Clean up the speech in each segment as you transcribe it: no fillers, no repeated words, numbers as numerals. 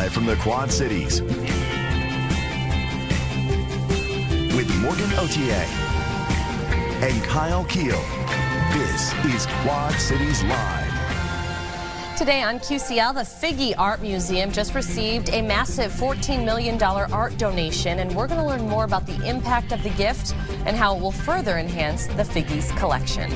Live from the Quad Cities with Morgan Otier and Kyle Keel. This is Quad Cities Live. Today on QCL, the Figge Art Museum just received a massive $14 million art donation, and we're going to learn more about the impact of the gift and how it will further enhance the Figge's collection.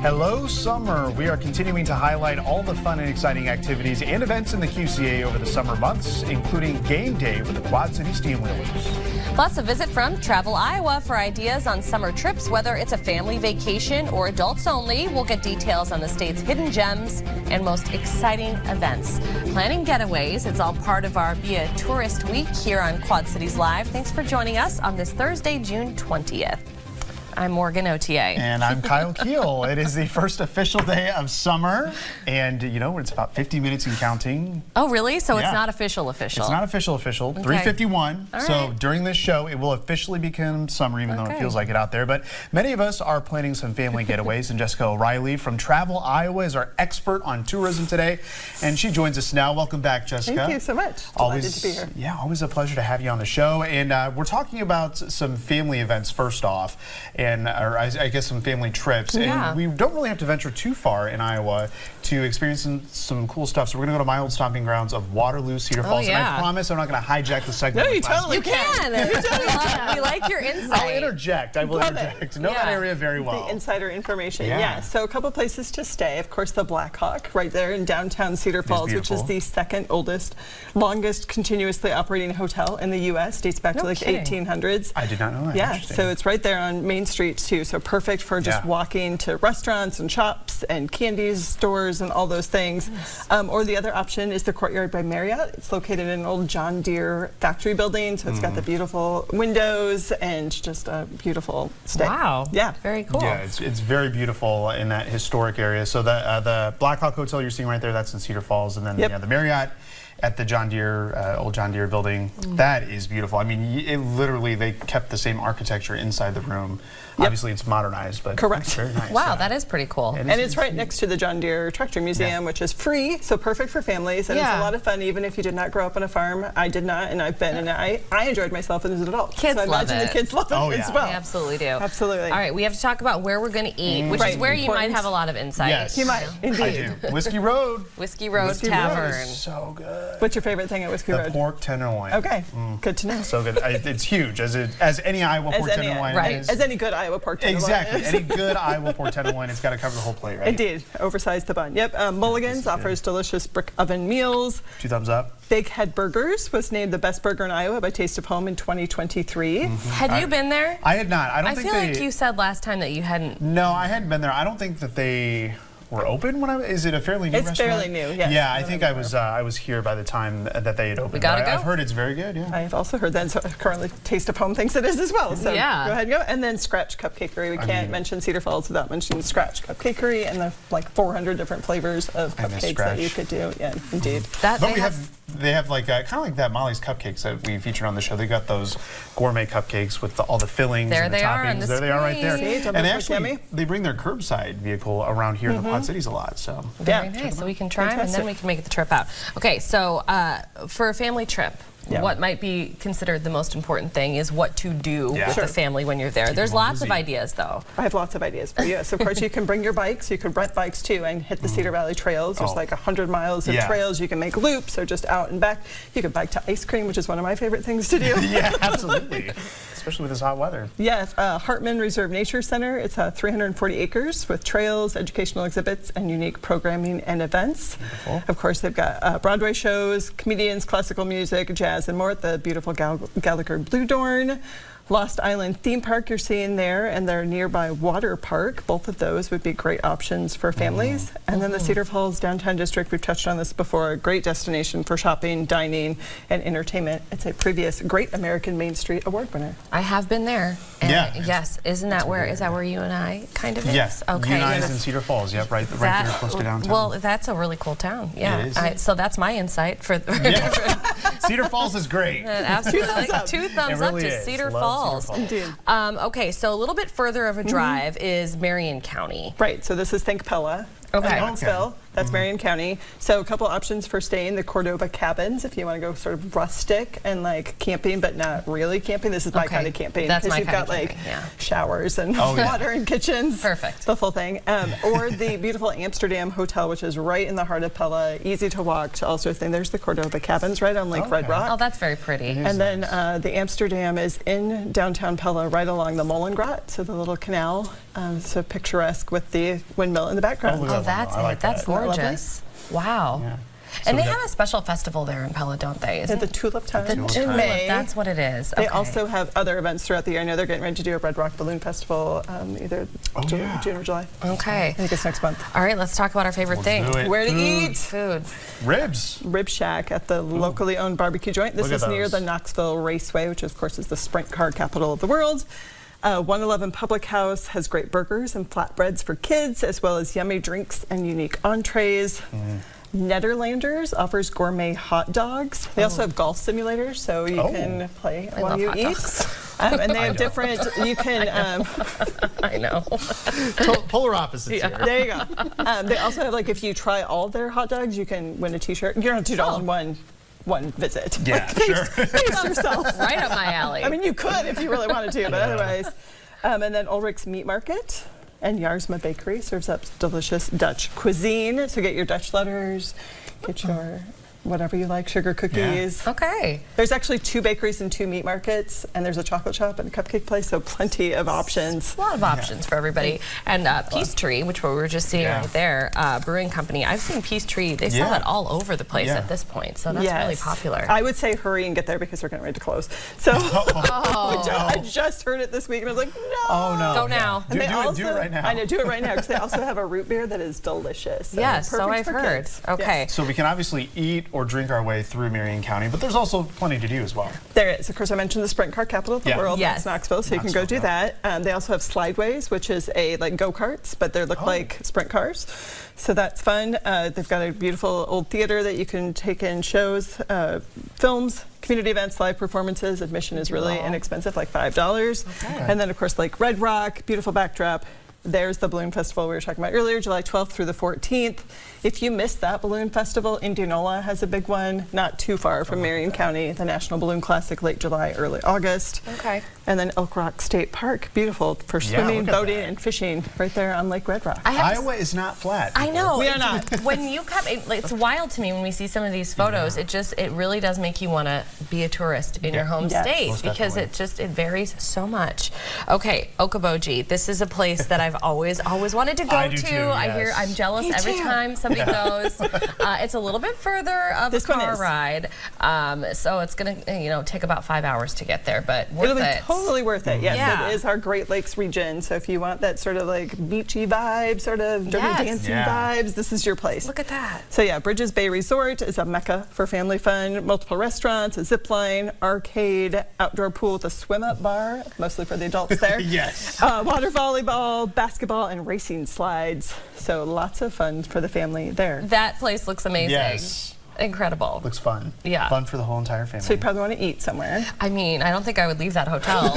Hello, summer. We are continuing to highlight all the fun and exciting activities and events in the QCA over the summer months, including game day with the Quad City Steamwheelers. Plus, a visit from Travel Iowa for ideas on summer trips, whether it's a family vacation or adults only. We'll get details on the state's hidden gems and most exciting events. Planning getaways, it's all part of our Be a Tourist Week here on Quad Cities Live. Thanks for joining us on this Thursday, June 20th. I'm Morgan Otier. And I'm Kyle Keel. It is the first official day of summer, and you know, it's about 50 minutes and counting. Oh, really? So Yeah. It's not official. It's not official. Okay. 3:51. All So right. during this show, it will officially become summer, even though it feels like it out there. But many of us are planning some family getaways, and Jessica O'Reilly from Travel Iowa is our expert on tourism today, and she joins us now. Welcome back, Jessica. Thank you so much. Delighted to be here. Yeah, always a pleasure to have you on the show. And we're talking about some family events first off, or I guess some family trips. Yeah. And we don't really have to venture too far in Iowa to experience some cool stuff. So we're going to go to my old stomping grounds of Waterloo, Cedar Falls. yeah. And I promise I'm not going to hijack the segment. No, you with last totally week. can. We like your insight. I'll interject. I will Love it. interject. Know that Yeah. area very well. The insider information. Yeah. Yeah. So a couple places to stay. Of course, the Blackhawk right there in downtown Cedar Falls, which is beautiful. the second oldest, longest continuously operating hotel in the U.S. Dates back No to like kidding. 1800s. I did not know that. Yeah. Interesting. So it's right there on Main Street too. So perfect for just Yeah. walking to restaurants and shops and candies stores and all those things. Or the other option is the Courtyard by Marriott. It's located in an old John Deere factory building. So it's got the beautiful windows and just a beautiful stay. Wow. Yeah. Very cool. Yeah, it's very beautiful in that historic area. So the Blackhawk Hotel you're seeing right there, that's in Cedar Falls, and then Yep. the Marriott at the John Deere, old John Deere building. That is beautiful. I mean, it literally, they kept the same architecture inside the room. Yep. Obviously, it's modernized, but Correct. it's very nice. Wow, yeah. that is pretty cool. It is- And it's right next to the John Deere Tractor Museum, which is free, so perfect for families. And it's Yeah. a lot of fun, even if you did not grow up on a farm. I did not, and I've been, and I enjoyed myself as an adult. Kids so I love imagine it. the kids love it Oh, as yeah. well. They absolutely do. Absolutely. All right, we have to talk about where we're going to eat, which is Right. where you might Important. have a lot of insight. Yes. You might, indeed. I do. Whiskey Road. Whiskey Road Whiskey Tavern. Road is so good. What's your favorite thing at Whiskey The Road? pork tenderloin. Okay, good to know. So good. It's huge, as any Iowa pork tenderloin right. is. As any good Iowa pork tenderloin Exactly. is. Any good Iowa pork tenderloin, it's got to cover the whole plate, right? Indeed, oversize the bun. Yep, Mulligan's offers delicious brick oven meals. 2 thumbs up. Big Head Burgers was named the best burger in Iowa by Taste of Home in 2023. Had you been there? I had not. I don't I think feel they. like you said last time that you hadn't. No, I hadn't been there. I don't think that they were open when Is it a fairly new It's restaurant? fairly new, yes. Yeah, I think I was here by the time that they had opened. gotta But go. I've heard it's very good. Yeah. I have also heard that, so currently Taste of Home thinks it is as well. So Yeah. go ahead and go. And then Scratch Cupcakery. We can't mention Cedar Falls without mentioning Scratch Cupcakery and the like 400 different flavors of I miss cupcakes that you Scratch. could do. Yeah, indeed. That But they have like kind of like that Molly's Cupcakes that we featured on the show. They got those gourmet cupcakes with all the fillings There and the they are toppings. on the There they are right there. screen. See, don't And those actually, look yummy? they bring their curbside vehicle around here in the Quad Cities a lot. So Very Yeah. nice. So we can try them and then Fantastic. we can make the trip out. Okay, so for a family trip, Yeah. what might be considered the most important thing is what to do Yeah. with Sure. the family when you're there. There's them lots of busy. ideas, though. I have lots of ideas for you. So of course you can bring your bikes. You could rent bikes too and hit the Cedar Valley trails. There's Oh. like 100 miles of Yeah. trails. You can make loops or just out and back. You could bike to ice cream, which is one of my favorite things to do. yeah, absolutely. Especially with this hot weather. Yes, Hartman Reserve Nature Center. It's 340 acres with trails, educational exhibits, and unique programming and events. Beautiful. Of course, they've got Broadway shows, comedians, classical music, jazz, and more at the beautiful Gallagher Blue Dorn. Lost Island Theme Park you're seeing there, and their nearby water park. Both of those would be great options for families. And then the Cedar Falls Downtown District, we've touched on this before, a great destination for shopping, dining, and entertainment. It's a previous Great American Main Street Award winner. I have been there. And Yeah. yes, is that where you and I kind of is? Yes. Okay. United in Cedar Falls. Yep, right there close to downtown. Well, that's a really cool town. Yeah. It is. So that's my insight for. Cedar Falls is great. Absolutely. Two thumbs up really to is. Cedar Love Falls. Cedar Falls. Indeed. Okay, so a little bit further of a drive is Marion County. Right, so this is Think Pella. Okay. in Knoxville. That's Marion County. So a couple options for staying: the Cordova Cabins, if you want to go sort of rustic and like camping, but not really camping. This is my kind of camping, That's because my you've kind got of like camping, yeah. showers and water and kitchens. Perfect. The full thing. Or the beautiful Amsterdam Hotel, which is right in the heart of Pella, easy to walk to all sorts of things. There's the Cordova Cabins right on Lake Red Rock. Oh, that's very pretty. And then the Amsterdam is in downtown Pella, right along the Mollengrat, so the little canal, so picturesque with the windmill in the background. Oh, Oh, that's I like That's that. Isn't that gorgeous. Wow. Yeah. And So they we have a special festival there in Pella, don't they? At the Tulip Time Tulip in Time. May. That's what it is. They Okay. also have other events throughout the year. I know they're getting ready to do a Red Rock Balloon Festival either June or July. Okay. I think it's next month. All right, let's talk about our favorite thing. do it. Where to Food. eat? Food. Ribs. Rib Shack at the locally owned barbecue joint. This Look at is near those. the Knoxville Raceway, which of course is the sprint car capital of the world. 111 Public House has great burgers and flatbreads for kids, as well as yummy drinks and unique entrees. Nederlanders offers gourmet hot dogs. They also have golf simulators, so you can play while love you hot eat. dogs. And they have different, you can, I know. Polar opposites here. there you go. They also have, like, if you try all their hot dogs, you can win a t-shirt. You don't have to do it all in one visit. Yeah, sure. Pace yourself. Right up my alley. I mean, you could if you really wanted to, but otherwise. And then Ulrich's Meat Market and Jarsma Bakery serves up delicious Dutch cuisine. So get your Dutch letters, get your whatever you like, sugar cookies. Okay. There's actually 2 bakeries and 2 meat markets, and there's a chocolate shop and a cupcake place, so plenty of options. A lot of options for everybody. And Peachtree, which we were just seeing right there, brewing company. I've seen Peachtree. They sell it all over the place at this point, so that's really popular. I would say hurry and get there because they're getting ready to close. So I just heard it this week, and I was like, no. Oh, no. Go now. Do it right now. I know, do it right now, because they also have a root beer that is delicious. Yes, so I've perfect for heard. kids. Okay. So we can obviously eat or drink our way through Marion County, but there's also plenty to do as well. There is. Of course, I mentioned the sprint car capital of the world. Yes. That's Knoxville, so you can go do that. They also have Slideways, which is like go-karts, but they look like sprint cars. So that's fun. They've got a beautiful old theater that you can take in shows, films, community events, live performances. Admission is really inexpensive, like $5. And then, of course, like Red Rock, beautiful backdrop. There's the Balloon Festival we were talking about earlier, July 12th through the 14th. If you missed that Balloon Festival, Indianola has a big one, not too far from Marion County, the National Balloon Classic, late July, early August. Okay. And then Elk Rock State Park, beautiful for swimming, look at boating, that. and fishing right there on Lake Red Rock. Iowa is not flat. I know. We are not. When you come, it's wild to me when we see some of these photos. It really does make you want to be a tourist in your home state, most because definitely. it varies so much. Okay, Okoboji. This is a place that I've always wanted to go I do to. too, I hear, yes. I'm jealous Me every too. time somebody goes. It's a little bit further of This a one car is. ride, so it's gonna take about 5 hours to get there, but worth It'll be it. totally worth it. Yes, Yeah. it is our Great Lakes region. So if you want that sort of like beachy vibe, sort of dirty Yes. dancing Yeah. vibes, this is your place. Look at that. So yeah, Bridges Bay Resort is a mecca for family fun. Multiple restaurants, a zip line, arcade, outdoor pool with a swim-up bar, mostly for the adults there. Yes. Water volleyball, basketball, and racing slides. So lots of fun for the family there. That place looks amazing. Yes. Incredible. Looks fun. Yeah. Fun for the whole entire family. So you probably want to eat somewhere. I mean, I don't think I would leave that hotel.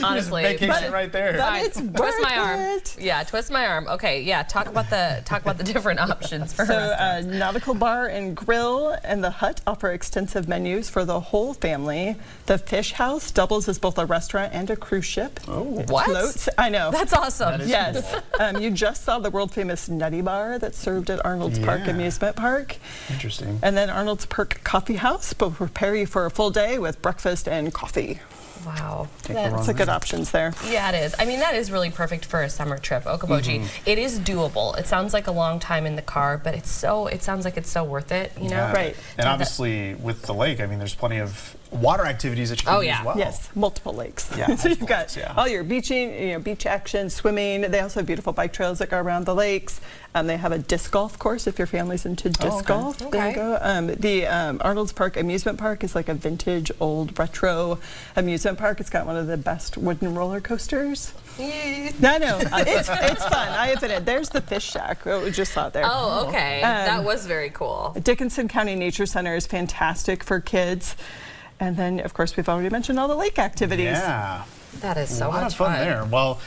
Honestly. Vacation right there. But it's twist worth my arm. it. Yeah, twist my arm. Okay, yeah. Talk about the different options for So restaurants. Nautical Bar and Grill and the Hut offer extensive menus for the whole family. The Fish House doubles as both a restaurant and a cruise ship. Oh. What? Floats. I know. That's awesome. That is Yes. You just saw the world famous Nutty Bar that's served at Arnold's Park Yeah. Amusement Park. Interesting. And then Arnold's Park Coffee House will prepare you for a full day with breakfast and coffee. Wow. That's a good options there. Yeah, it is. I mean, that is really perfect for a summer trip. Okoboji. It is doable. It sounds like a long time in the car, but it sounds like it's so worth it, you know? Yeah. Right. And obviously with the lake, I mean, there's plenty of water activities that you can do as well. Yes, multiple lakes. Yeah, So you've multiple got lakes, yeah. all your beaching, beach action, swimming. They also have beautiful bike trails that go around the lakes. They have a disc golf course if your family's into disc okay. golf. There you go. The Arnold's Park Amusement Park is like a vintage, old, retro amusement park. It's got one of the best wooden roller coasters. I know. It's fun. I have been in. There's the Fish Shack. We just saw it there. Oh, okay. That was very cool. Dickinson County Nature Center is fantastic for kids. And then, of course, we've already mentioned all the lake activities. Yeah. That is so a lot much of fun there. Well,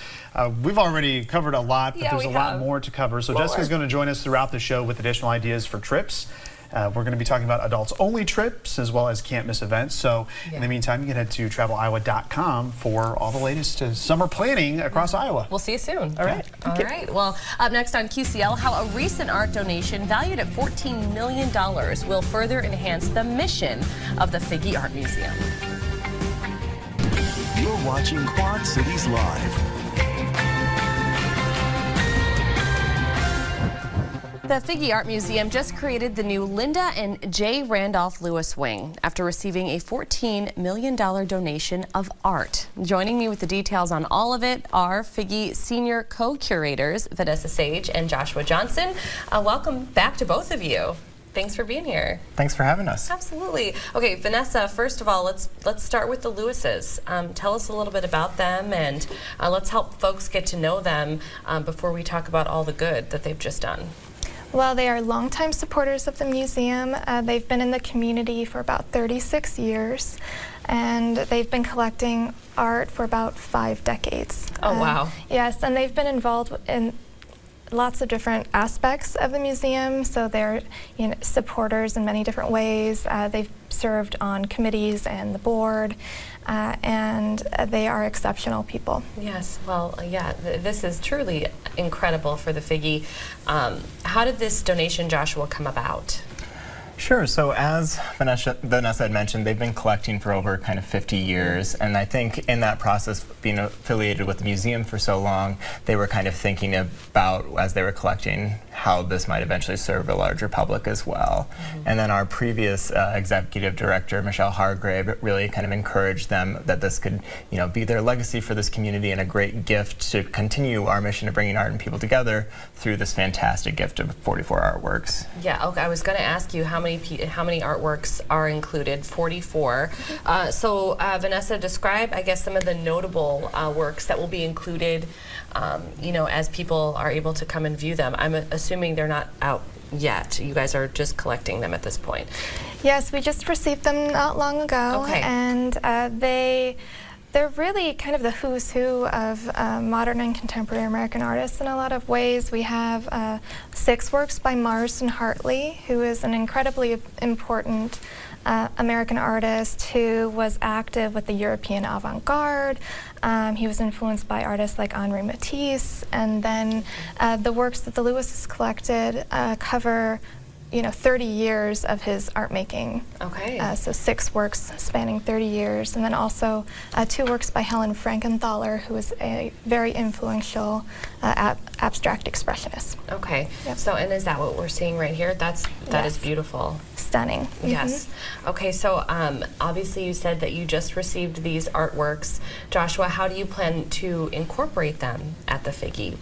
We've already covered a lot, but Yeah, there's a we lot have. more to cover. So More. Jessica's going to join us throughout the show with additional ideas for trips. We're going to be talking about adults-only trips as well as can't-miss events. So in the meantime, you can head to traveliowa.com for all the latest to summer planning across Iowa. We'll see you soon. All right. All right. Well, up next on QCL, how a recent art donation valued at $14 million will further enhance the mission of the Figge Art Museum. You're watching Quad Cities Live. The Figge Art Museum just created the new Linda and J. Randolph Lewis Wing after receiving a $14 million donation of art. Joining me with the details on all of it are Figge senior co-curators Vanessa Sage and Joshua Johnson. Welcome back to both of you. Thanks for being here. Thanks for having us. Absolutely. Okay, Vanessa, first of all, let's start with the Lewises. Tell us a little bit about them, and let's help folks get to know them before we talk about all the good that they've just done. Well, they are longtime supporters of the museum. They've been in the community for about 36 years, and they've been collecting art for about 5 decades. Oh, wow. Yes, and they've been involved in lots of different aspects of the museum, so they're supporters in many different ways. They've served on committees and the board, and they are exceptional people. Yes, well, yeah, this is truly incredible for the Figge. How did this donation, Joshua, come about? Sure. So as Vanessa had mentioned, they've been collecting for over kind of 50 years. And I think in that process, being affiliated with the museum for so long, they were kind of thinking about, as they were collecting, how this might eventually serve a larger public as well. And then our previous executive director, Michelle Hargrave, really kind of encouraged them that this could, be their legacy for this community and a great gift to continue our mission of bringing art and people together through this fantastic gift of 44 artworks. Yeah, okay, I was going to ask you how many artworks are included. 44. So Vanessa, describe, I guess, some of the notable works that will be included, as people are able to come and view them. I'm assuming they're not out yet. You guys are just collecting them at this point. Yes, we just received them not long ago, Okay. and they're really kind of the who's who of modern and contemporary American artists in a lot of ways. We have 6 works by Marston Hartley, who is an incredibly important American artist who was active with the European avant-garde. He was influenced by artists like Henri Matisse, and then the works that the Lewises collected cover 30 years of his art making. Okay. So 6 works spanning 30 years, and then also 2 works by Helen Frankenthaler, who is a very influential abstract expressionist. Okay. Yep. So, and is that what we're seeing right here? That is Yes. beautiful. Stunning. Yes. Okay, so obviously you said that you just received these artworks. Joshua, how do you plan to incorporate them at the Figge?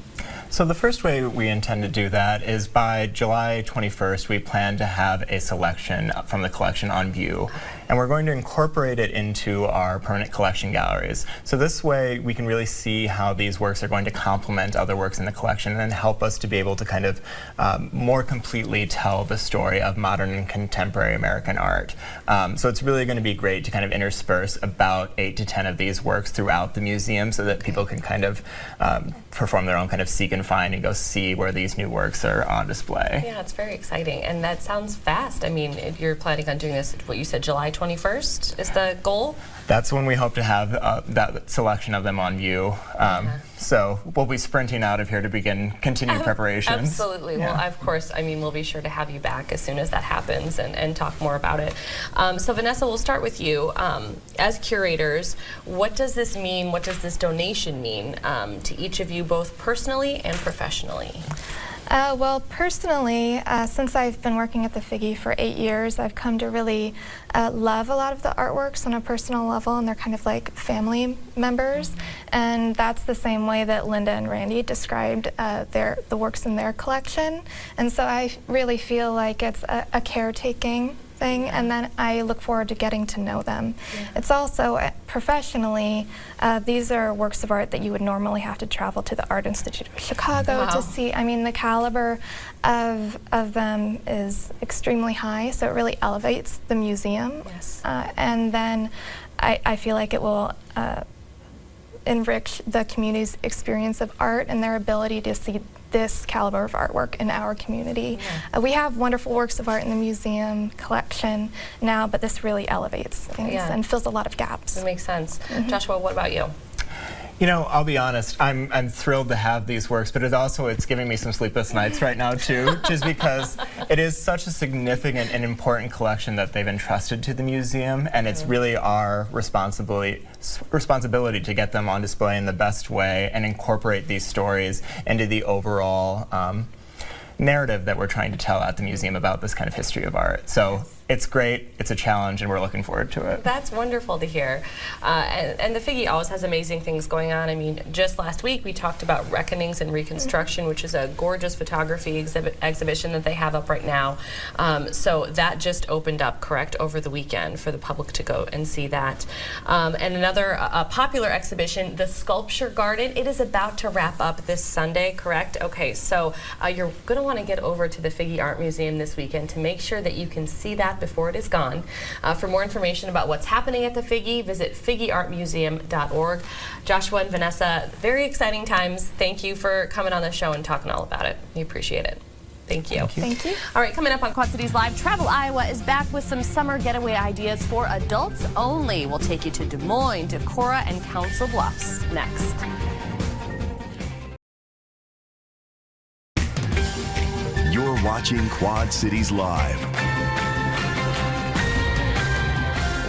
So the first way we intend to do that is by July 21st, we plan to have a selection from the collection on view. And we're going to incorporate it into our permanent collection galleries. So this way we can really see how these works are going to complement other works in the collection and help us to be able to kind of more completely tell the story of modern and contemporary American art. So it's really going to be great to kind of intersperse about 8 to 10 of these works throughout the museum so that people can kind of perform their own kind of seek and find and go see where these new works are on display. Yeah, it's very exciting, and that sounds fast. I mean, you're planning on doing this, what you said, July 21st is the goal? That's when we hope to have that selection of them on view. So we'll be sprinting out of here to begin continued preparations. Absolutely. Yeah. Well, of course, I mean, we'll be sure to have you back as soon as that happens and talk more about it. So Vanessa, we'll start with you. As curators, what does this mean? What does this donation mean to each of you, both personally and professionally? Well, personally, since I've been working at the Figge for 8 years, I've come to really love a lot of the artworks on a personal level, and they're kind of like family members. And that's the same way that Linda and Randy described the works in their collection. And so I really feel like it's a caretaking thing, and then I look forward to getting to know them. Yeah. It's also, professionally, these are works of art that you would normally have to travel to the Art Institute of Chicago to see. I mean, the caliber of them is extremely high, so it really elevates the museum. Yes. And then I feel like it will enrich the community's experience of art and their ability to see this caliber of artwork in our community. We have wonderful works of art in the museum collection now, but this really elevates things and fills a lot of gaps. That makes sense. Joshua, what about you? You know, I'll be honest, I'm thrilled to have these works, but it's giving me some sleepless nights right now too, just because it is such a significant and important collection that they've entrusted to the museum, and it's really our responsibility to get them on display in the best way and incorporate these stories into the overall narrative that we're trying to tell at the museum about this kind of history of art. So it's great, it's a challenge, and we're looking forward to it. That's wonderful to hear. And the Figge always has amazing things going on. I mean, just last week we talked about Reckonings and Reconstruction, which is a gorgeous photography exhibition that they have up right now. So that just opened up, correct, over the weekend for the public to go and see that. And another popular exhibition, the Sculpture Garden, it is about to wrap up this Sunday, correct? Okay, so you're going to want to get over to the Figge Art Museum this weekend to make sure that you can see that before it is gone. For more information about what's happening at the Figge, visit FiggeArtMuseum.org. Joshua and Vanessa, very exciting times. Thank you for coming on the show and talking all about it. We appreciate it. Thank you. Thank you. All right, coming up on Quad Cities Live, Travel Iowa is back with some summer getaway ideas for adults only. We'll take you to Des Moines, Decorah, and Council Bluffs next. You're watching Quad Cities Live.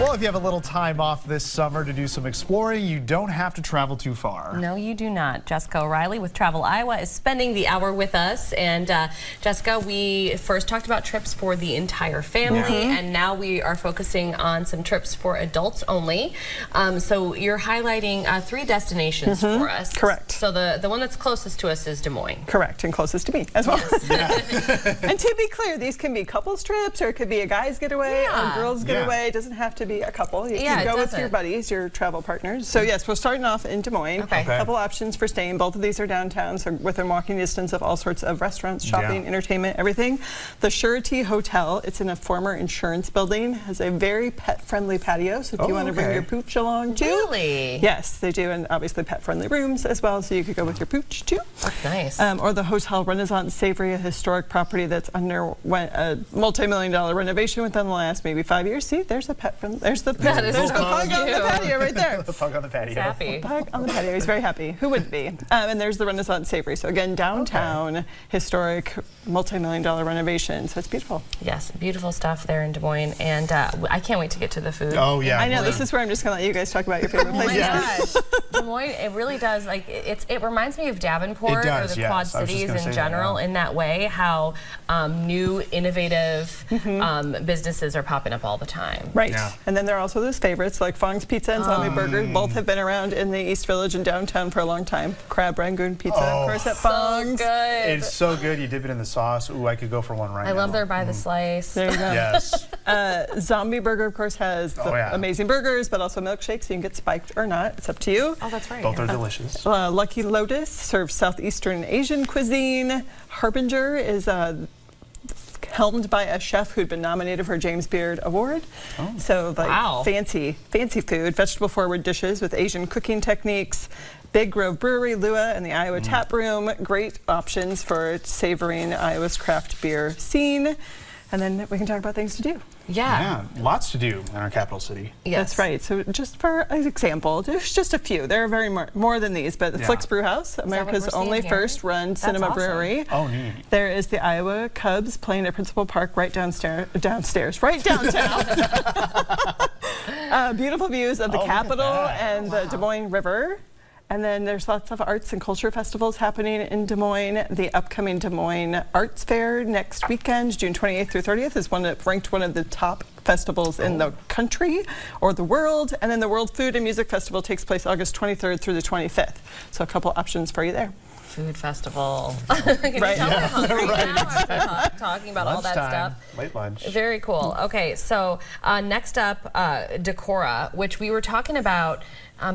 Well, if you have a little time off this summer to do some exploring, you don't have to travel too far. No, you do not. Jessica O'Reilly with Travel Iowa is spending the hour with us. And Jessica, we first talked about trips for the entire family, and now we are focusing on some trips for adults only. So you're highlighting 3 destinations for us. Correct. So the one that's closest to us is Des Moines. Correct, and closest to me as well. And to be clear, these can be couples trips, or it could be a guy's getaway or girls getaway. It doesn't have to be a couple. You can go with your buddies, your travel partners. So yes, we're starting off in Des Moines. Okay. A couple options for staying. Both of these are downtown, so within walking distance of all sorts of restaurants, shopping, entertainment, everything. The Surety Hotel, it's in a former insurance building, has a very pet-friendly patio, so if you want to bring your pooch along too. Really? Yes, they do, and obviously pet-friendly rooms as well, so you could go with your pooch too. That's nice. Or the Hotel Renaissance Savory, a historic property that's underwent a multi-million-dollar renovation within the last maybe 5 years. See, there's the pet-friendly, there's the That is there's so the pug on the cute. patio right there. The pug on the patio. He's happy. Pug on the patio. He's very happy. Who wouldn't be? And there's the Renaissance Savory. So again, downtown, historic, multi-million-dollar renovation. So it's beautiful. Yes, beautiful stuff there in Des Moines, and I can't wait to get to the food. Oh yeah. I know. This is where I'm just going to let you guys talk about your favorite Oh my places. gosh, Des Moines, it really does, like, it reminds me of Davenport It does, or the yes. Quad I was just Cities gonna in say that, general in that way, how new, innovative businesses are popping up all the time. Right. Yeah. And then there are also those favorites like Fong's Pizza and Zombie Burger. Both have been around in the East Village and downtown for a long time. Crab Rangoon Pizza, of course, at So Fong's. good. It's so good. You dip it in the sauce. Ooh, I could go for one right now. I love their by the slice. There you go. Yes. Zombie Burger, of course, has the amazing burgers, but also milkshakes. So you can get spiked or not. It's up to you. Oh, that's right. Both are delicious. Lucky Lotus serves Southeastern Asian cuisine. Harbinger is helmed by a chef who'd been nominated for a James Beard Award. So like fancy food, vegetable forward dishes with Asian cooking techniques. Big Grove Brewery, Lua, and the Iowa Tap Room. Great options for savoring Iowa's craft beer scene. And then we can talk about things to do. Yeah. Yeah, lots to do in our capital city. Yes. That's right. So just for an example, there's just a few. There are very more than these, but the Flicks Brew House, America's what we're only seeing here? first-run cinema awesome. brewery. Oh, neat. There is the Iowa Cubs playing at Principal Park right downstairs, right downtown. Beautiful views of the look at Capitol that. and the Des Moines River. And then there's lots of arts and culture festivals happening in Des Moines. The upcoming Des Moines Arts Fair next weekend, June 28th through 30th, is ranked one of the top festivals in the country or the world. And then the World Food and Music Festival takes place August 23rd through the 25th. So a couple options for you there. Food festival. Can you tell we're hungry now after talking about all that Lunchtime, stuff? late lunch. Very cool. Okay, so next up, Decorah, which we were talking about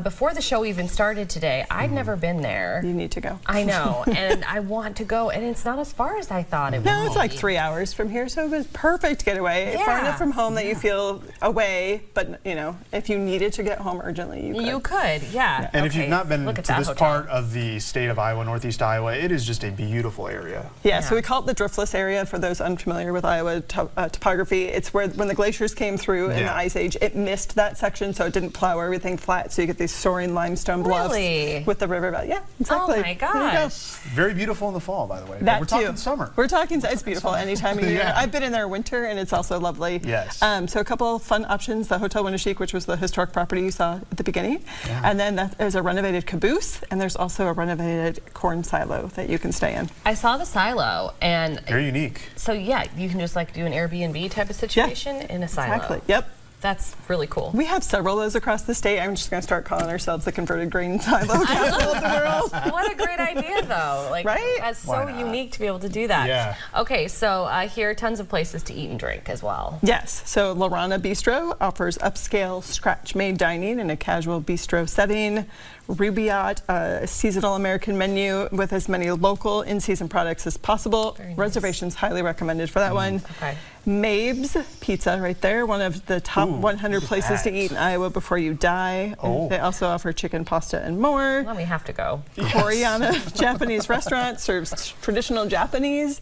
before the show even started today. I'd never been there. You need to go. I know, and I want to go, and it's not as far as I thought it would No, be. it's like 3 hours from here, so it was perfect getaway. Yeah. Far enough from home that you feel away, but you know, if you needed to get home urgently, you could. You could, yeah. And if you've not been Look to at that this hotel. part of the state of Iowa, northeast Iowa, it is just a beautiful area. Yeah, so we call it the driftless area for those unfamiliar with Iowa topography. It's where when the glaciers came through in the Ice Age, it missed that section, so it didn't plow everything flat, so you get these soaring limestone bluffs Really? with the river valley. Yeah, exactly. Oh my There you go. gosh. Very beautiful in the fall, by the way. But That we're too. talking summer. We're talking, it's beautiful any time of year. Yeah. I've been in there winter and it's also lovely. Yes. So a couple fun options, the Hotel Winneshiek, which was the historic property you saw at the beginning. Yeah. And then there's a renovated caboose and there's also a renovated corn silo that you can stay in. I saw the silo, and Very unique. so yeah, you can just like do an Airbnb type of situation in a silo. Exactly. Yep. That's really cool. We have several of those across the state. I'm just going to start calling ourselves the converted grain silo capital of the world. What a great idea, though. Like, Right? That's Why so not? unique to be able to do that. Yeah. Okay, so here are tons of places to eat and drink as well. Yes, so Lorana Bistro offers upscale, scratch-made dining in a casual bistro setting. Rubiat, a seasonal American menu with as many local in-season products as possible. Very nice. Reservations highly recommended for that one. Okay. Mabes Pizza right there, one of the top Ooh, 100 places to that. eat in Iowa before you die. And Oh. they also offer chicken pasta and more. Well, we have to go. Koreana Japanese restaurant serves traditional Japanese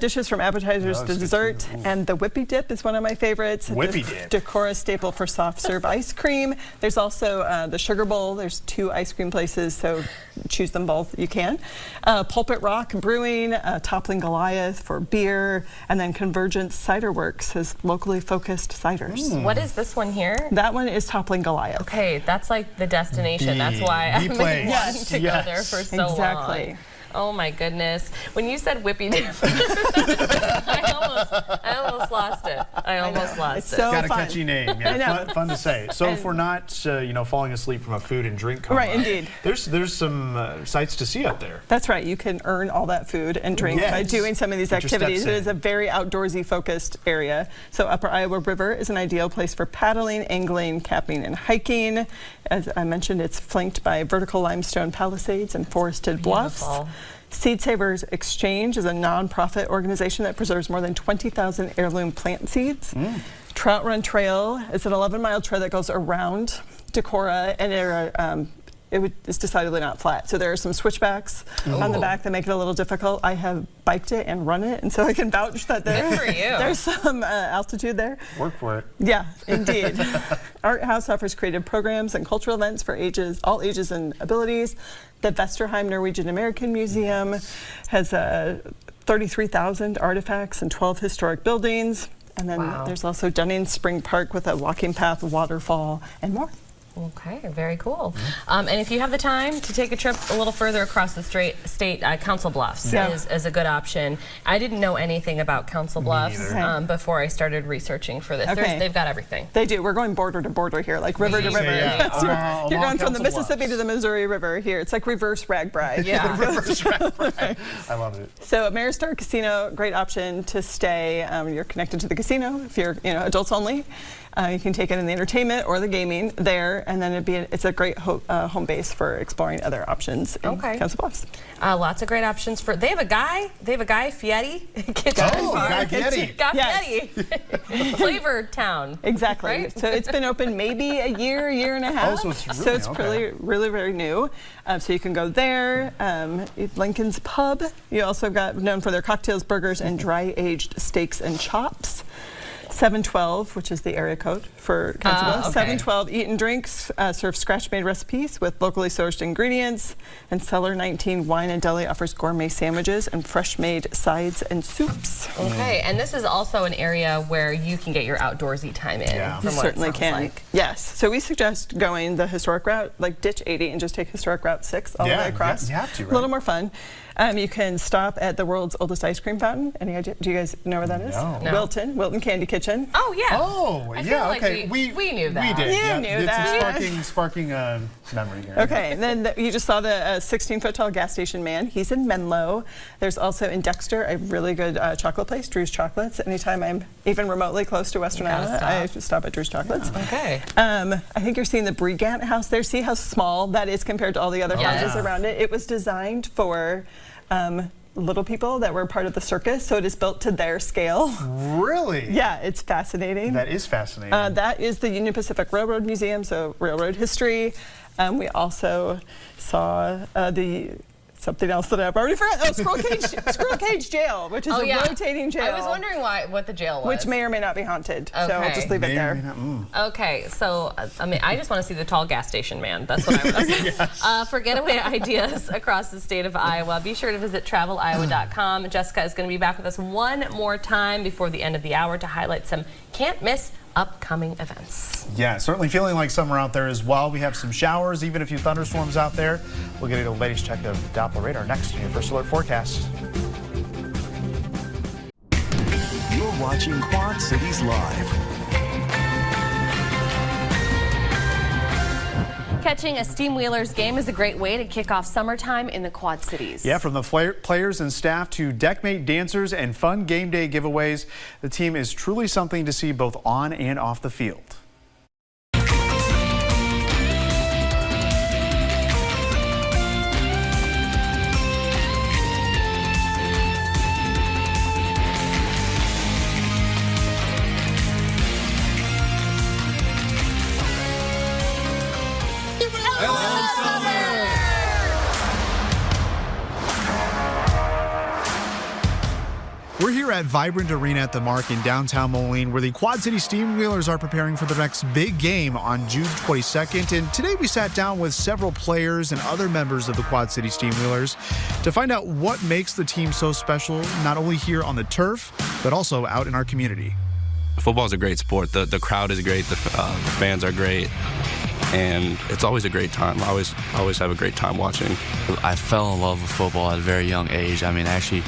dishes from appetizers Oh, to that's good dessert. too. Ooh. And the Whippy Dip is one of my favorites. Whippy The Dip. Decorah staple for soft serve ice cream. There's also the Sugar Bowl. There's 2 ice cream places, so choose them both. You can. Pulpit Rock Brewing, Toppling Goliath for beer, and then Convergence Cider Works is locally focused ciders. What is this one here? That one is Toppling Goliath. Okay, that's like the destination. That's why The I've been place. wanting to Yes. go there for so Exactly. long. Oh my goodness. When you said Whippy Dip, I almost lost it. I almost lost It's it. so Got a fun. catchy name. I Yeah, know. fun to say. So if we're not, falling asleep from a food and drink coma, Right, indeed. There's some sights to see up there. That's right. You can earn all that food and drink by Yes. doing some of these Get your steps activities. It in. is a very outdoorsy focused area. So Upper Iowa River is an ideal place for paddling, angling, camping, and hiking. As I mentioned, it's flanked by vertical limestone palisades and forested bluffs. Beautiful. Seed Savers Exchange is a nonprofit organization that preserves more than 20,000 heirloom plant seeds. Trout Run Trail is an 11-mile trail that goes around Decorah, and it's decidedly not flat. So there are some switchbacks on the back that make it a little difficult. I have biked it and run it, and so I can vouch that Good for you. there's some altitude there. Work for it. Yeah, indeed. Art House offers creative programs and cultural events for all ages and abilities. The Vesterheim Norwegian American Museum has 33,000 artifacts and 12 historic buildings. And then Wow. there's also Dunning Spring Park with a walking path, waterfall, and more. Okay, very cool. And if you have the time to take a trip a little further across the state, Council Bluffs Yeah. is a good option. I didn't know anything about Council Bluffs neither. before I started researching for this. Okay. They've got everything. They do. We're going border to border here, like river to We river. really Yeah. are. You're Along going from the Council Mississippi Bluffs. to the Missouri River here. It's like reverse RAGBRAI. Yeah. I love it. So at Maristar Casino, great option to stay. You're connected to the casino if you're adults only. You can take it in the entertainment or the gaming there, and then it's a great home base for exploring other options in Okay. Council Bluffs. Lots of great options for. They have a Guy Fieri kitchen. Oh, bar. Guy Fieri. Guy Yes. Fieri. Flavor Town. Exactly. Right? So it's been open maybe a year and a half. Oh, so it's really- okay. really very new. So you can go there. Lincoln's Pub. You also got known for their cocktails, burgers, and dry aged steaks and chops. 712, which is the area code for Council Bluffs. okay. 712 Eat and Drinks serve scratch-made recipes with locally sourced ingredients. And Cellar 19 Wine and Deli offers gourmet sandwiches and fresh-made sides and soups. Okay, and this is also an area where you can get your outdoorsy time in. Yeah. From You what it certainly sounds can. like. Yes. So we suggest going the historic route, like ditch 80 and just take historic route 6 all the Yeah, way across. you have to, A little right? more fun. You can stop at the world's oldest ice cream fountain. Any idea? Do you guys know where that is? No. No. Wilton Candy Kitchen. competition. Oh, yeah. Oh, I feel yeah, like okay. we knew that. We did. You knew it's that. a sparking memory here. Okay, and then you just saw the 16-foot tall gas station man. He's in Menlo. There's also in Dexter a really good chocolate place, Drew's Chocolates. Anytime I'm even remotely close to Western Iowa, I stop at Drew's Chocolates. Okay. I think you're seeing the Brigant house there. See how small that is compared to all the other houses around it? It was designed for little people that were part of the circus, so it is built to their scale. Really? Yeah, it's fascinating. That is fascinating. That is the Union Pacific Railroad Museum, so railroad history. We also saw something else that I've already forgotten. Oh, Squirrel Cage Jail, which is a rotating jail. I was wondering what the jail was. Which may or may not be haunted. So Okay. I'll just leave it there. Okay, so I mean, I just want to see the tall gas station man. That's what I was. For getaway ideas across the state of Iowa, be sure to visit traveliowa.com. Jessica is going to be back with us one more time before the end of the hour to highlight some can't-miss upcoming events. Yeah, certainly feeling like summer out there as well. We have some showers, even a few thunderstorms out there. We'll get a latest check of Doppler radar next in your First Alert forecast. You're watching Quad Cities Live. Catching a Steamwheelers game is a great way to kick off summertime in the Quad Cities. Yeah, from the players and staff to deckmate dancers and fun game day giveaways, the team is truly something to see both on and off the field. We're here at Vibrant Arena at the Mark in downtown Moline, where the Quad City Steamwheelers are preparing for their next big game on June 22nd. And today we sat down with several players and other members of the Quad City Steamwheelers to find out what makes the team so special, not only here on the turf, but also out in our community. Football is a great sport. The crowd is great. The fans are great. And it's always a great time. I always have a great time watching. I fell in love with football at a very young age. I mean, actually,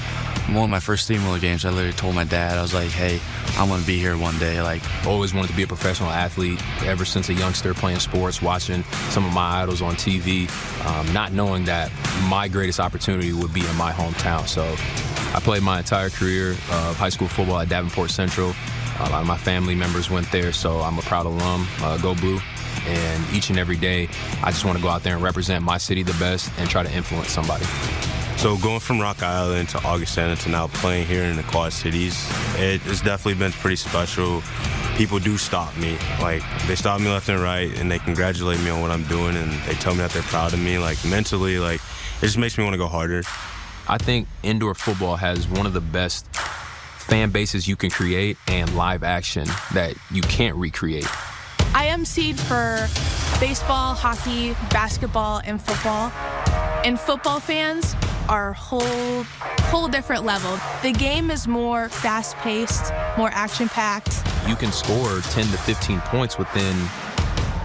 one of my first Steamwheeler games, I literally told my dad, I was like, hey, I'm going to be here one day. Like, always wanted to be a professional athlete ever since a youngster, playing sports, watching some of my idols on TV, not knowing that my greatest opportunity would be in my hometown. So I played my entire career of high school football at Davenport Central. A lot of my family members went there, so I'm a proud alum. Go Blue. And each and every day, I just want to go out there and represent my city the best and try to influence somebody. So going from Rock Island to Augustana to now playing here in the Quad Cities, it's definitely been pretty special. People do stop me. Like, they stop me left and right, and they congratulate me on what I'm doing, and they tell me that they're proud of me. Like, mentally, like, it just makes me want to go harder. I think indoor football has one of the best fan bases you can create and live action that you can't recreate. I emceed for baseball, hockey, basketball, and football. And football fans are whole different level. The game is more fast-paced, more action-packed. You can score 10 to 15 points within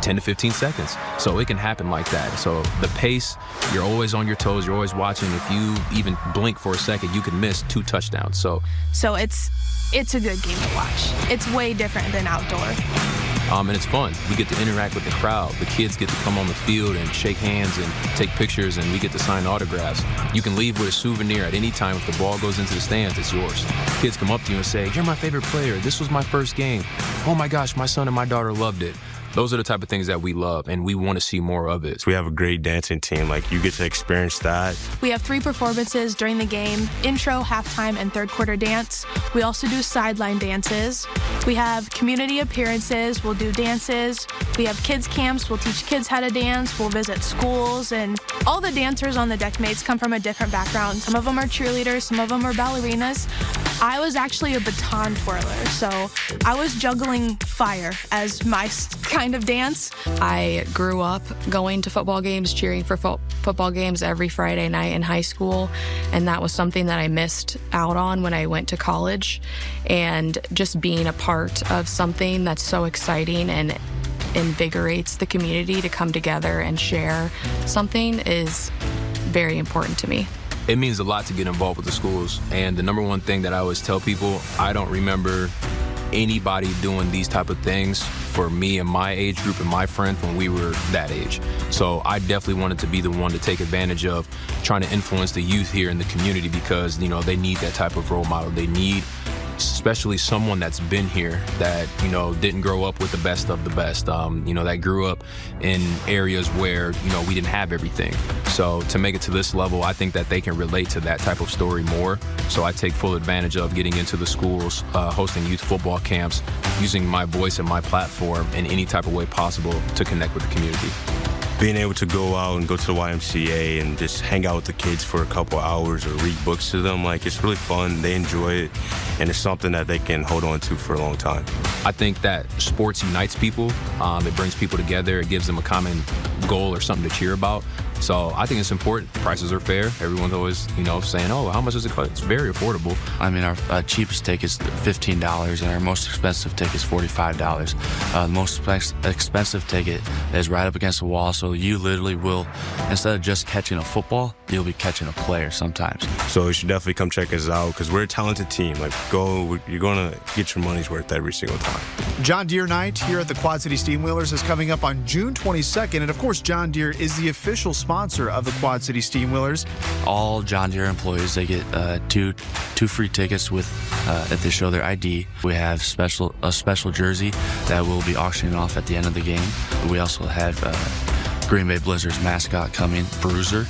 10 to 15 seconds. So it can happen like that. So the pace, you're always on your toes, you're always watching. If you even blink for a second, you can miss 2 touchdowns. So it's a good game to watch. It's way different than outdoor. And it's fun. We get to interact with the crowd. The kids get to come on the field and shake hands and take pictures, and we get to sign autographs. You can leave with a souvenir at any time. If the ball goes into the stands, it's yours. Kids come up to you and say, "You're my favorite player. This was my first game. Oh my gosh, my son and my daughter loved it." Those are the type of things that we love, and we want to see more of it. So we have a great dancing team. Like, you get to experience that. We have 3 performances during the game: intro, halftime, and third quarter dance. We also do sideline dances. We have community appearances. We'll do dances. We have kids camps. We'll teach kids how to dance. We'll visit schools, and all the dancers on the deckmates come from a different background. Some of them are cheerleaders. Some of them are ballerinas. I was actually a baton twirler, so I was juggling fire as my kind of dance. I grew up going to football games, cheering for football games every Friday night in high school, and that was something that I missed out on when I went to college. And just being a part of something that's so exciting and invigorates the community to come together and share something is very important to me. It means a lot to get involved with the schools, and the number one thing that I always tell people, I don't remember anybody doing these type of things for me and my age group and my friends when we were that age. So I definitely wanted to be the one to take advantage of trying to influence the youth here in the community, because they need that type of role model. They need especially someone that's been here, that didn't grow up with the best of the best, that grew up in areas where we didn't have everything. So to make it to this level, I think that they can relate to that type of story more. So I take full advantage of getting into the schools, hosting youth football camps, using my voice and my platform in any type of way possible to connect with the community. Being able to go out and go to the YMCA and just hang out with the kids for a couple hours or read books to them, it's really fun. They enjoy it, and it's something that they can hold on to for a long time. I think that sports unites people. It brings people together. It gives them a common goal or something to cheer about. So I think it's important. Prices are fair. Everyone's always, saying, "Oh, how much does it cost?" It's very affordable. I mean, our cheapest ticket is $15, and our most expensive ticket is $45. The most expensive ticket is right up against the wall, so you literally will, instead of just catching a football, you'll be catching a player sometimes. So you should definitely come check us out, because we're a talented team. You're going to get your money's worth every single time. John Deere Night here at the Quad City Steamwheelers is coming up on June 22nd, and of course, John Deere is the official sponsor of the Quad City Steamwheelers. All John Deere employees, they get two free tickets with if they show their ID. We have a special jersey that we'll be auctioning off at the end of the game. We also have Green Bay Blizzard's mascot coming, Bruiser.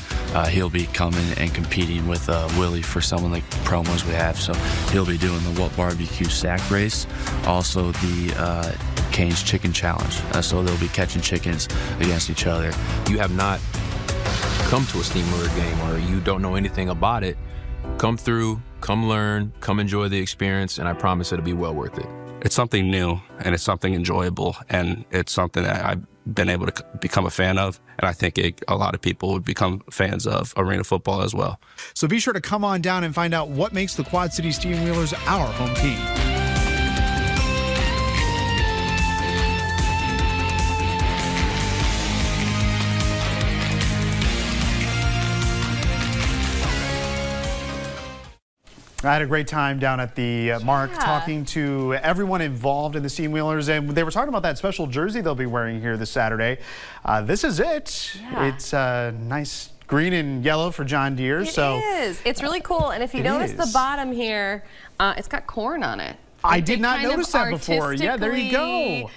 He'll be coming and competing with Willie for some of the promos we have. So he'll be doing the What Barbecue Sack Race, also the Cane's Chicken Challenge. So they'll be catching chickens against each other. You have not come to a Steamwheeler game or you don't know anything about it, come through, come learn, come enjoy the experience, and I promise it'll be well worth it. It's something new, and it's something enjoyable, and it's something that I've been able to become a fan of, and I think a lot of people would become fans of arena football as well. So be sure to come on down and find out what makes the Quad City Steamwheelers our home team. I had a great time down at the Mark talking to everyone involved in the Steamwheelers, and they were talking about that special jersey they'll be wearing here this Saturday. This is it. Yeah. It's nice green and yellow for John Deere. It is. It's really cool. And if you notice the bottom here, it's got corn on it. I did not notice that before. Yeah, there you go.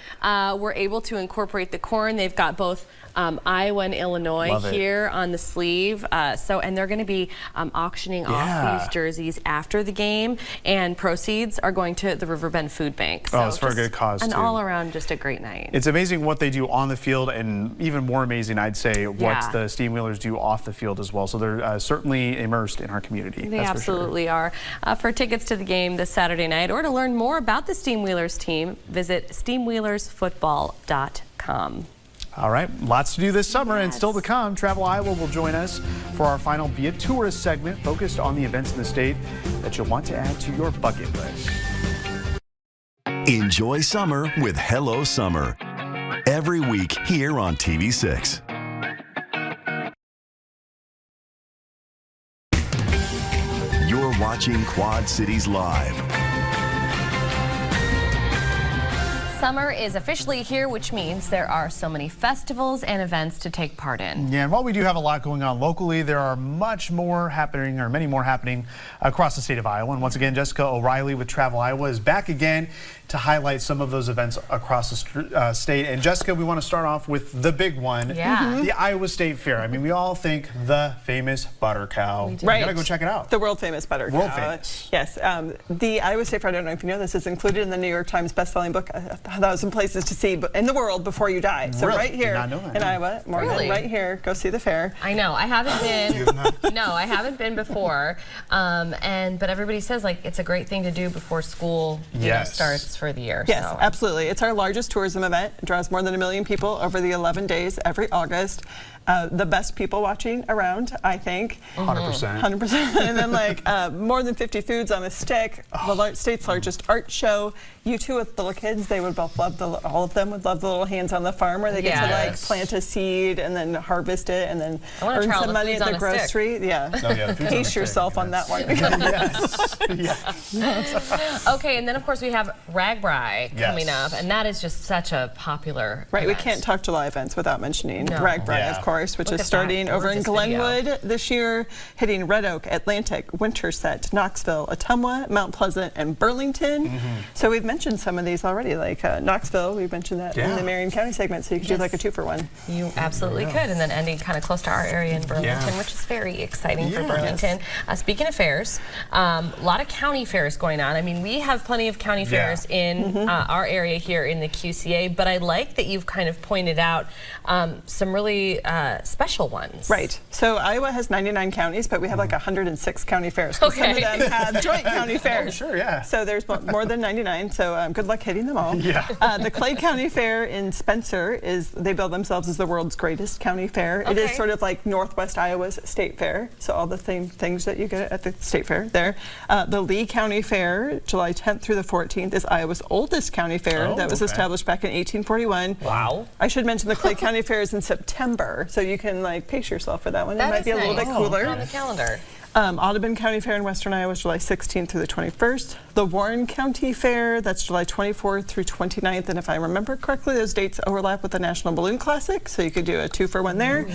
We're able to incorporate the corn. They've got both Iowa and Illinois here on the sleeve. And they're going to be auctioning off these jerseys after the game, and proceeds are going to the Riverbend Food Bank. So it's for a good cause, too. All around just a great night. It's amazing what they do on the field, and even more amazing, I'd say, what the Steamwheelers do off the field as well. So they're certainly immersed in our community. They absolutely are. For tickets to the game this Saturday night, or to learn more about the Steamwheelers team, visit steamwheelersfootball.com. All right, lots to do this summer, and still to come. Travel Iowa will join us for our final Be a Tourist segment focused on the events in the state that you'll want to add to your bucket list. Enjoy summer with Hello Summer. Every week here on TV6. You're watching Quad Cities Live. Summer is officially here, which means there are so many festivals and events to take part in. Yeah, and while we do have a lot going on locally, there are many more happening across the state of Iowa. And once again, Jessica O'Reilly with Travel Iowa is back again to highlight some of those events across the state. And Jessica, we want to start off with the big one, the Iowa State Fair. I mean, we all think the famous butter cow. Right. You gotta go check it out. The world famous butter cow. World famous. Yes. The Iowa State Fair, I don't know if you know this, is included in the New York Times bestselling book, 1,000 Places to See in the World Before You Die. So right here in Iowa, Morgan, right here, go see the fair. I know. I haven't been. No, I haven't been before. But everybody says it's a great thing to do before school starts for the year. Yes, absolutely. It's our largest tourism event. It draws more than 1 million people over the 11 days every August. The best people watching around, I think. 100%. 100%. And then more than 50 foods on a stick. The state's largest art show. You too, with little kids, they would myself love all of them would love the little hands on the farm where they get to like plant a seed and then harvest it and then earn some money at the grocery. Yeah. Pace yourself on that one. Okay, and then of course we have RAGBRAI coming up, and that is just such a popular event. We can't talk July events without mentioning RAGBRAI, of course, which is starting over in Glenwood this year, hitting Red Oak, Atlantic, Winterset, Knoxville, Ottumwa, Mount Pleasant, and Burlington. So we've mentioned some of these already, like Knoxville. We mentioned that in the Marion County segment, so you could do like a 2-for-1. You absolutely could, and then ending kind of close to our area in Burlington, which is very exciting for Burlington. Speaking of fairs, a lot of county fairs going on. I mean, we have plenty of county fairs in our area here in the QCA, but I like that you've kind of pointed out some really special ones. Right. So Iowa has 99 counties, but we have like 106 county fairs. Some of them have joint county fairs. So there's more than 99, so good luck hitting them all. The Clay County Fair in Spencer they bill themselves as the world's greatest county fair. It is sort of like Northwest Iowa's state fair, so all the same things that you get at the state fair there. The Lee County Fair, July 10th through the 14th, is Iowa's oldest county fair that was established back in 1841. Wow. I should mention the Clay County Fair is in September, so you can like pace yourself for that one. It might be a little bit cooler. On the calendar. Audubon County Fair in Western Iowa is July 16th through the 21st. The Warren County Fair, that's July 24th through 29th, and if I remember correctly, those dates overlap with the National Balloon Classic, so you could do a 2-for-1 there.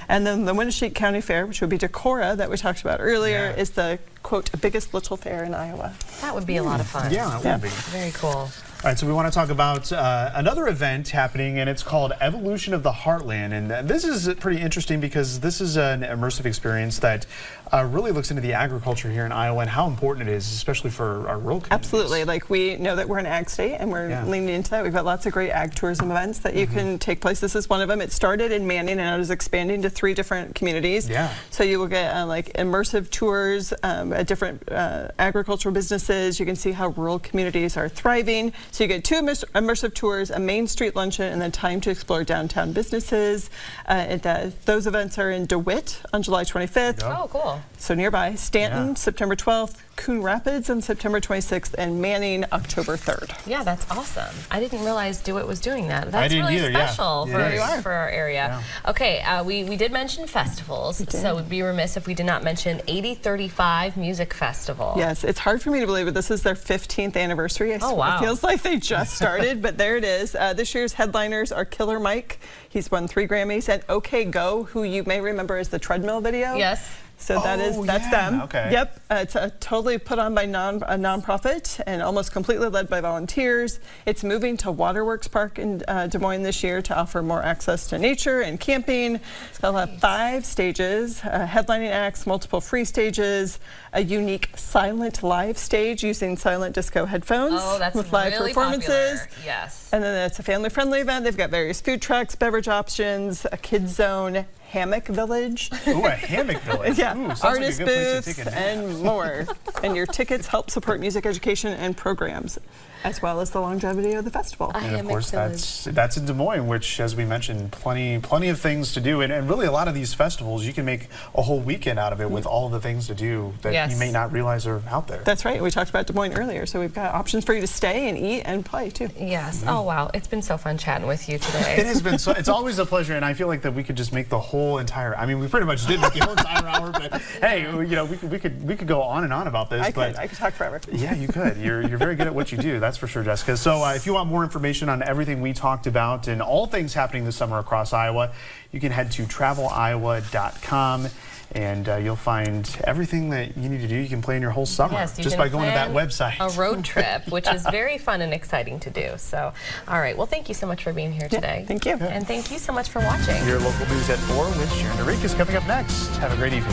And then the Winneshiek County Fair, which would be Decorah, that we talked about earlier, is the, quote, biggest little fair in Iowa. That would be a lot of fun. Yeah, that would be. Very cool. All right, so we want to talk about another event happening, and it's called Evolution of the Heartland. And this is pretty interesting because this is an immersive experience that really looks into the agriculture here in Iowa and how important it is, especially for our rural communities. Absolutely. Like, we know that we're an ag state, and we're leaning into that. We've got lots of great ag tourism events that you can take place. This is one of them. It started in Manning, and it is expanding to 3 different communities. So you will get like immersive tours at different agricultural businesses. You can see how rural communities are thriving. So you get 2 immersive tours, a Main Street luncheon, and then time to explore downtown businesses. Those events are in DeWitt on July 25th. Oh, cool. So nearby. Stanton, September 12th. Coon Rapids on September 26th, and Manning October 3rd. Yeah, that's awesome. I didn't realize DeWitt was doing that. That's really special for our area. Okay, we did mention festivals, so we'd be remiss if we did not mention 8035 Music Festival. Yes, it's hard for me to believe, but this is their 15th anniversary. It feels like they just started, but there it is. This year's headliners are Killer Mike. He's won 3 Grammys, and OK Go, who you may remember as the treadmill video. Yes. So that's them. Yep, it's totally put on by a nonprofit and almost completely led by volunteers. It's moving to Waterworks Park in Des Moines this year to offer more access to nature and camping. They'll have 5 stages, headlining acts, multiple free stages, a unique silent live stage using silent disco headphones with live performances. Popular. Yes. And then it's a family-friendly event. They've got various food trucks, beverage options, a kids zone, Hammock Village. Ooh, a Hammock Village. Artist booths and more. And your tickets help support music education and programs, as well as the longevity of the festival. And of course, that's in Des Moines, which, as we mentioned, plenty of things to do. And really, a lot of these festivals, you can make a whole weekend out of it with all of the things to do that you may not realize are out there. That's right. We talked about Des Moines earlier, so we've got options for you to stay and eat and play, too. Yes. Oh, wow. It's been so fun chatting with you today. It has been it's always a pleasure, and I feel like that we could just make the whole entire, I mean, we pretty much did make the whole entire hour, but hey, you know, we could go on and on about this. I could talk forever. Yeah, you could. You're very good at what you do, that's for sure, Jessica. So if you want more information on everything we talked about and all things happening this summer across Iowa, you can head to traveliowa.com. And you'll find everything that you need to do. You can plan your whole summer just by going to that website. A road trip, which is very fun and exciting to do. So, all right. Well, thank you so much for being here today. Thank you. And thank you so much for watching. Your local news at 4 with Sharon DeRiek is coming up next. Have a great evening.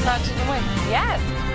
Talk to Des Moines. Yes.